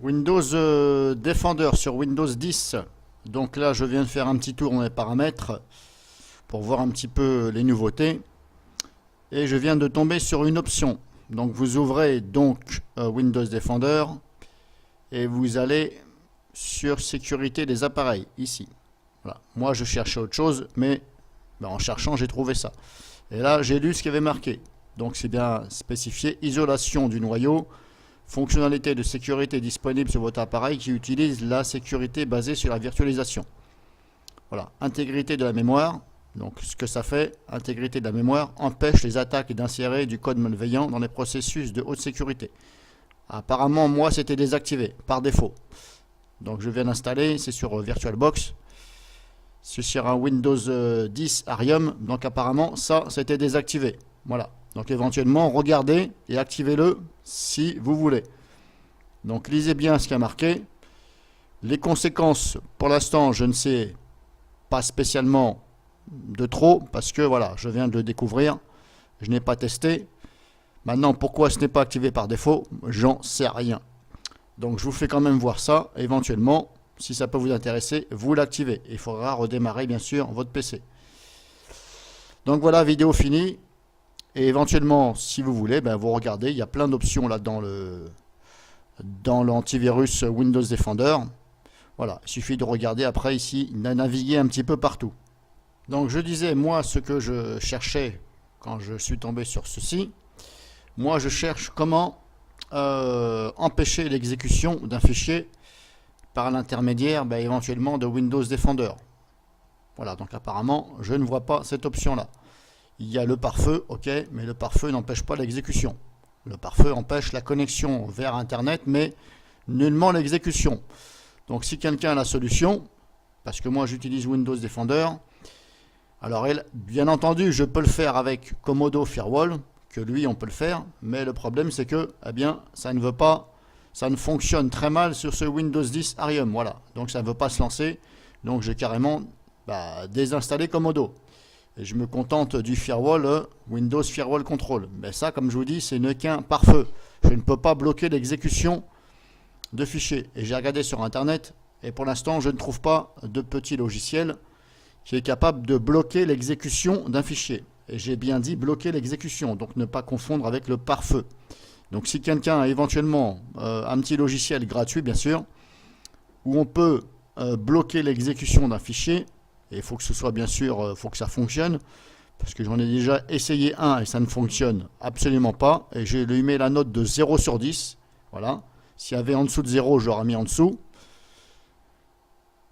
Windows Defender sur Windows 10. Donc là, je viens de faire un petit tour dans les paramètres pour voir un petit peu les nouveautés. Et je viens de tomber sur une option. Donc vous ouvrez donc Windows Defender et vous allez sur sécurité des appareils, ici. Voilà. Moi, je cherchais autre chose, mais en cherchant, j'ai trouvé ça. Et là, j'ai lu ce qui avait marqué. Donc c'est bien spécifié, isolation du noyau, fonctionnalité de sécurité disponible sur votre appareil qui utilise la sécurité basée sur la virtualisation. Voilà, intégrité de la mémoire. Donc ce que ça fait, intégrité de la mémoire, empêche les attaques d'insérer du code malveillant dans les processus de haute sécurité. Apparemment, moi, c'était désactivé par défaut. Donc je viens d'installer, c'est sur VirtualBox. C'est sur un Windows 10 Arium. Donc apparemment, ça, c'était désactivé. Voilà. Donc éventuellement, regardez et activez-le si vous voulez. Donc lisez bien ce qui a marqué. Les conséquences, pour l'instant, je ne sais pas spécialement de trop, parce que voilà, je viens de le découvrir. Je n'ai pas testé. Maintenant, pourquoi ce n'est pas activé par défaut, j'en sais rien. Donc je vous fais quand même voir ça. Éventuellement, si ça peut vous intéresser, vous l'activez. Il faudra redémarrer bien sûr votre PC. Donc voilà, vidéo finie. Et éventuellement, si vous voulez, vous regardez, il y a plein d'options là dans l'antivirus Windows Defender. Voilà, il suffit de regarder après ici, naviguer un petit peu partout. Donc je disais, moi, ce que je cherchais quand je suis tombé sur ceci, moi je cherche comment empêcher l'exécution d'un fichier par l'intermédiaire éventuellement de Windows Defender. Voilà, donc apparemment, je ne vois pas cette option-là. Il y a le pare-feu, ok, mais le pare-feu n'empêche pas l'exécution. Le pare-feu empêche la connexion vers Internet, mais nullement l'exécution. Donc si quelqu'un a la solution, parce que moi j'utilise Windows Defender, alors bien entendu je peux le faire avec Comodo Firewall, que lui on peut le faire, mais le problème c'est que ça ne veut pas, ça ne fonctionne très mal sur ce Windows 10 Arium, voilà. Donc ça ne veut pas se lancer, donc j'ai carrément désinstallé Comodo. Et je me contente du firewall, Windows Firewall Control. Mais ça, comme je vous dis, ce n'est qu'un pare-feu. Je ne peux pas bloquer l'exécution de fichiers. Et j'ai regardé sur Internet, et pour l'instant, je ne trouve pas de petit logiciel qui est capable de bloquer l'exécution d'un fichier. Et j'ai bien dit bloquer l'exécution, donc ne pas confondre avec le pare-feu. Donc si quelqu'un a éventuellement un petit logiciel gratuit, bien sûr, où on peut bloquer l'exécution d'un fichier, et il faut que ce soit bien sûr, faut que ça fonctionne, parce que j'en ai déjà essayé un et ça ne fonctionne absolument pas. Et j'ai lui mis la note de 0 sur 10. Voilà. S'il y avait en dessous de 0, je l'aurais mis en dessous.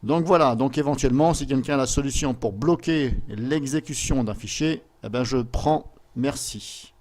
Donc voilà, donc éventuellement, si quelqu'un a la solution pour bloquer l'exécution d'un fichier, je prends merci.